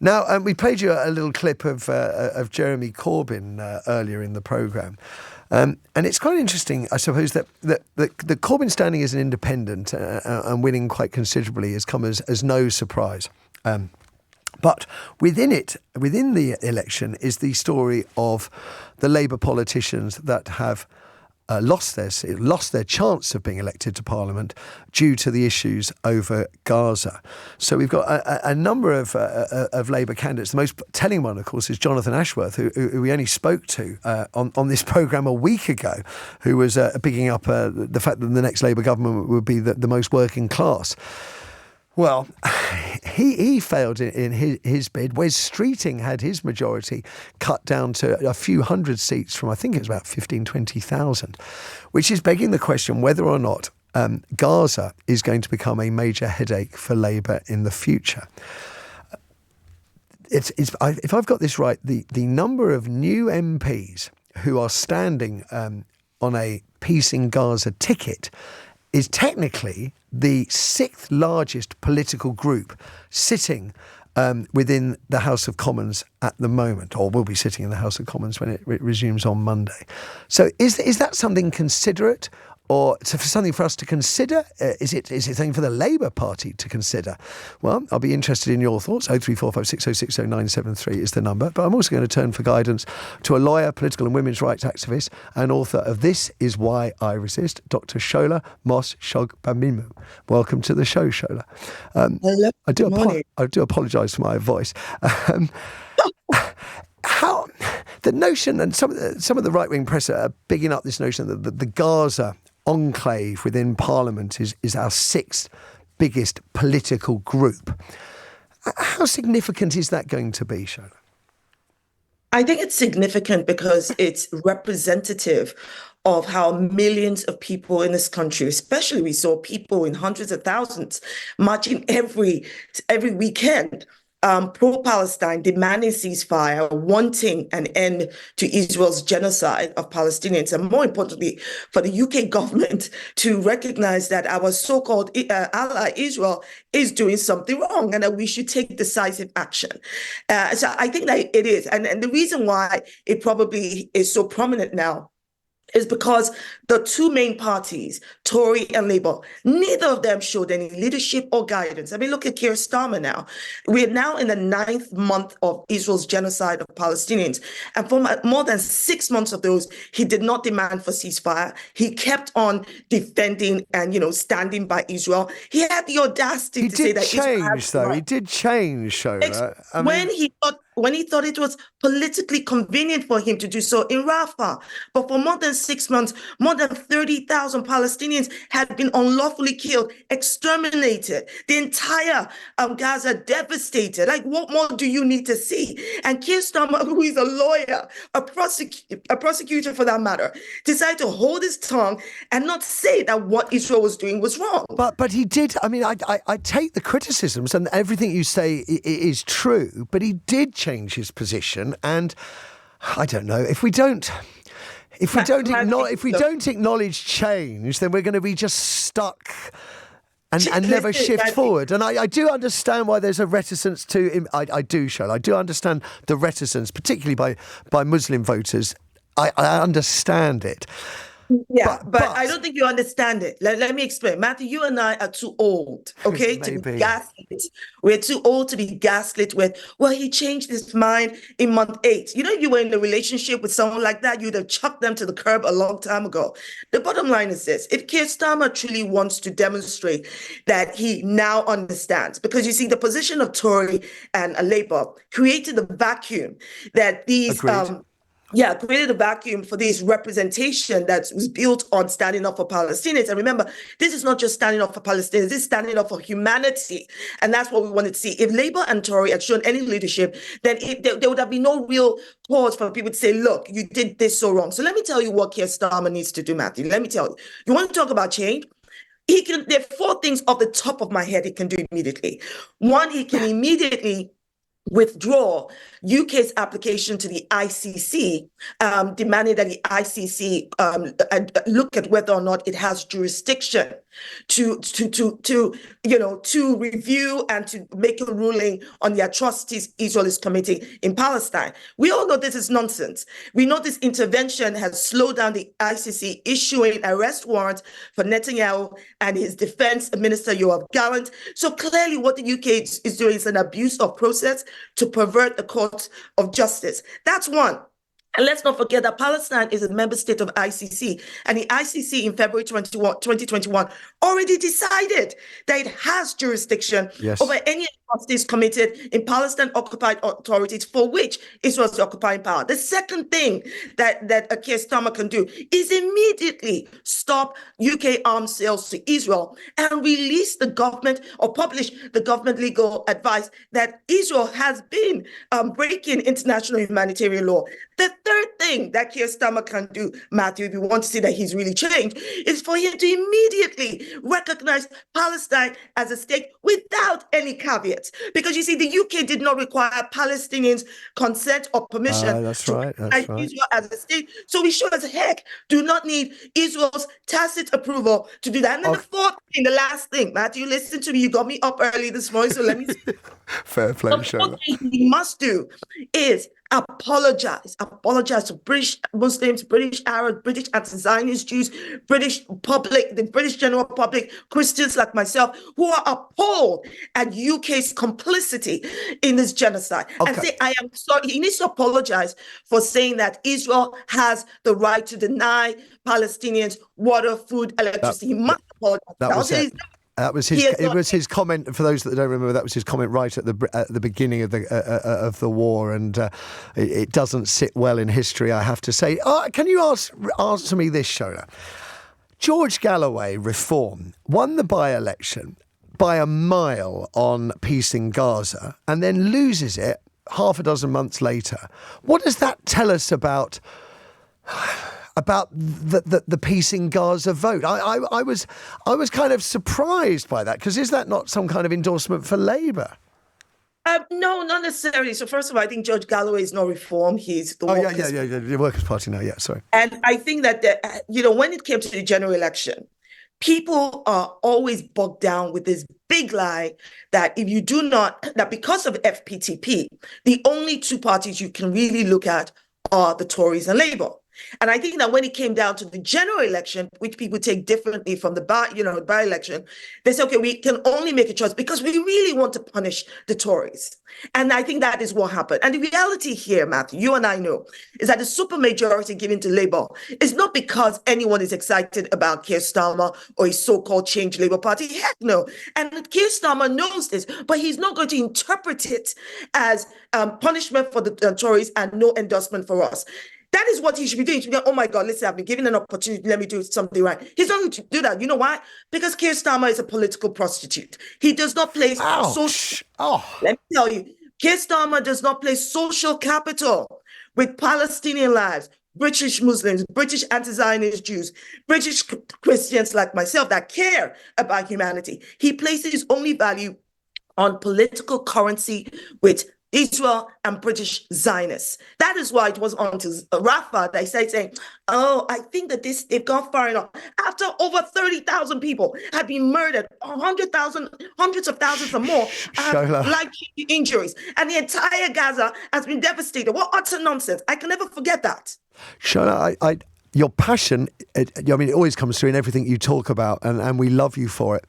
Now, we played you a little clip of Jeremy Corbyn earlier in the programme. And it's quite interesting, I suppose, that Corbyn standing as an independent and winning quite considerably has come as no surprise. But within the election is the story of the Labour politicians that have lost their chance of being elected to Parliament due to the issues over Gaza. So we've got a number of Labour candidates. The most telling one, of course, is Jonathan Ashworth, who we only spoke to on this programme a week ago, who was bigging up the fact that the next Labour government would be the most working class. Well, he failed in his bid. Wes Streeting had his majority cut down to a few hundred seats from, I think it was about 15,000, 20,000, which is begging the question whether or not Gaza is going to become a major headache for Labour in the future. If I've got this right, the number of new MPs who are standing on a peace in Gaza ticket is technically the sixth largest political group sitting within the House of Commons at the moment, or will be sitting in the House of Commons when it resumes on Monday. So is that something considerate, or something for us to consider? Is it something for the Labour Party to consider? Well, I'll be interested in your thoughts. 03456060973 is the number. But I'm also going to turn for guidance to a lawyer, political and women's rights activist, and author of This Is Why I Resist, Dr. Shola Mos-Shogbamimu. Welcome to the show, Shola. Hello. I do apologise for my voice. How the notion, and some of the right-wing press are bigging up this notion that the Gaza enclave within Parliament is our sixth biggest political group. How significant is that going to be, Shola? I think it's significant because it's representative of how millions of people in this country, especially we saw people in hundreds of thousands marching every weekend, pro-Palestine, demanding ceasefire, wanting an end to Israel's genocide of Palestinians, and more importantly, for the UK government to recognize that our so-called ally Israel is doing something wrong and that we should take decisive action. So I think that it is. And the reason why it probably is so prominent now is because the two main parties, Tory and Labour, neither of them showed any leadership or guidance. I mean, look at Keir Starmer now. We're now in the 9th month of Israel's genocide of Palestinians. And for more than 6 months of those, he did not demand for ceasefire. He kept on defending and, standing by Israel. He had the audacity to say that He did change, Shola. When he thought it was politically convenient for him to do so in Rafah. But for more than 6 months, more than 30,000 Palestinians had been unlawfully killed, exterminated, the entire Gaza devastated. Like, what more do you need to see? And Keir Starmer, who is a lawyer, a prosecutor for that matter, decided to hold his tongue and not say that what Israel was doing was wrong. But he did. I mean, I take the criticisms, and everything you say is true, but he did change his position, and I don't know if we don't acknowledge change, then we're going to be just stuck and never shift forward. And I do understand why there's a reticence to. I do, Shola. I do understand the reticence, particularly by Muslim voters. I understand it. Yeah, but I don't think you understand it. Let me explain. Matthew, you and I are too old, okay, to be gaslit. We're too old to be gaslit with, well, he changed his mind in month 8. You know, you were in a relationship with someone like that, you'd have chucked them to the curb a long time ago. The bottom line is this. If Keir Starmer truly wants to demonstrate that he now understands, because you see, the position of Tory and Labour created the vacuum that these... created a vacuum for this representation that was built on standing up for Palestinians. And remember, this is not just standing up for Palestinians, this is standing up for humanity. And that's what we wanted to see. If Labour and Tory had shown any leadership, then there would have been no real cause for people to say, look, you did this so wrong. So let me tell you what Keir Starmer needs to do, Matthew. Let me tell you. You want to talk about change? There are 4 things off the top of my head he can do immediately. One, he can immediately withdraw UK's application to the ICC, demanding that the ICC look at whether or not it has jurisdiction to review and to make a ruling on the atrocities Israel is committing in Palestine. We all know this is nonsense. We know this intervention has slowed down the ICC issuing arrest warrants for Netanyahu and his defense minister, Yoav Gallant. So clearly what the UK is doing is an abuse of process to pervert the court of justice. That's one. And let's not forget that Palestine is a member state of ICC, and the ICC in February 2021 already decided that it has jurisdiction over any atrocities committed in Palestine-occupied authorities for which Israel is the occupying power. The second thing that Keir Starmer can do is immediately stop UK arms sales to Israel and release the government or publish the government legal advice that Israel has been breaking international humanitarian law. The third thing that Keir Starmer can do, Matthew, if you want to see that he's really changed, is for him to immediately recognize Palestine as a state without any caveats. Because you see, the UK did not require Palestinians' consent or permission that's right. Israel as a state. So we sure as heck do not need Israel's tacit approval to do that. And then the fourth thing, the last thing, Matthew, listen to me. You got me up early this morning, so let me Fair play, the fourth thing he must do is apologize to British Muslims, British Arabs, British anti-Zionist Jews, British public, the British general public, Christians like myself, who are appalled at UK's complicity in this genocide. And say, I am sorry. He needs to apologize for saying that Israel has the right to deny Palestinians water, food, electricity. He must apologize. It was his comment. For those that don't remember, that was his comment right at the beginning of the war, and it doesn't sit well in history, I have to say. Can you answer me this, Shona? George Galloway, Reform, won the by-election by a mile on peace in Gaza, and then loses it half a dozen months later. What does that tell us about the peace in Gaza vote? I was kind of surprised by that, because is that not some kind of endorsement for Labour? No, not necessarily. So first of all, I think George Galloway is not Reform. He's the the Workers' Party now. Yeah, sorry. And I think that when it came to the general election, people are always bogged down with this big lie that if you do not, that because of FPTP, the only two parties you can really look at are the Tories and Labour. And I think that when it came down to the general election, which people take differently from the by-election, they say, okay, we can only make a choice because we really want to punish the Tories. And I think that is what happened. And the reality here, Matthew, you and I know, is that the supermajority given to Labour is not because anyone is excited about Keir Starmer or his so-called Change Labour Party. Heck no. And Keir Starmer knows this, but he's not going to interpret it as punishment for the Tories and no endorsement for us. That is what he should be doing. He should be going, oh my God, listen, I've been given an opportunity. Let me do something right. He's not going to do that. You know why? Because Keir Starmer is a political prostitute. He does not place social. Let me tell you, Keir Starmer does not place social capital with Palestinian lives, British Muslims, British anti-Zionist Jews, British Christians like myself that care about humanity. He places only value on political currency with Israel and British Zionists. That is why it was on to Rafah. They saying, oh, I think that they've gone far enough. After over 30,000 people have been murdered, 100,000, hundreds of thousands or more have life-changing injuries, and the entire Gaza has been devastated. What utter nonsense. I can never forget that. Shona, your passion, it always comes through in everything you talk about, and we love you for it.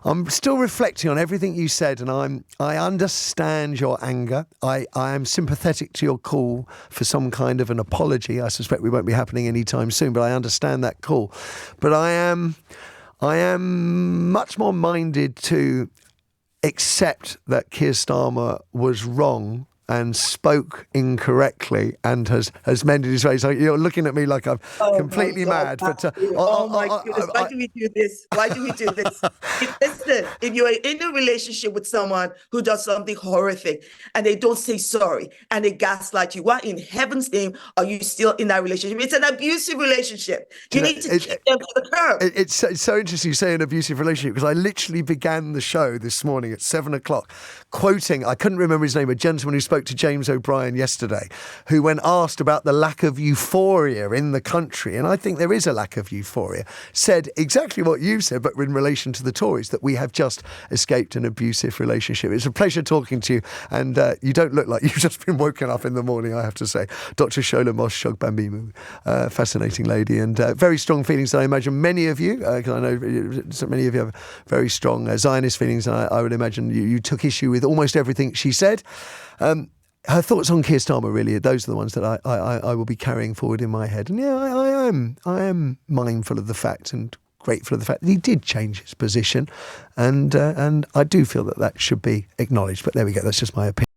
I'm still reflecting on everything you said, and I understand your anger. I am sympathetic to your call for some kind of an apology. I suspect we won't be happening anytime soon, but I understand that call. But I am much more minded to accept that Keir Starmer was wrong and spoke incorrectly and has mended his ways. So you're looking at me like I'm completely mad. But my goodness, why do we do this? Why do we do this? Listen, if you're in a relationship with someone who does something horrific and they don't say sorry and they gaslight you, why in heaven's name are you still in that relationship? It's an abusive relationship. You need to kick them to the curb. It's so interesting you say an abusive relationship, because I literally began the show this morning at 7:00 quoting, I couldn't remember his name, a gentleman who spoke spoke to James O'Brien yesterday, who, when asked about the lack of euphoria in the country, and I think there is a lack of euphoria, said exactly what you said, but in relation to the Tories, that we have just escaped an abusive relationship. It's a pleasure talking to you, and you don't look like you've just been woken up in the morning, I have to say. Dr. Shola Mos-Shogbambimu, fascinating lady, and very strong feelings that I imagine many of you, because I know so many of you have very strong Zionist feelings, and I would imagine you took issue with almost everything she said. Her thoughts on Keir Starmer, really, those are the ones that I will be carrying forward in my head. And yeah, I am mindful of the fact and grateful of the fact that he did change his position, and I do feel that should be acknowledged. But there we go, that's just my opinion.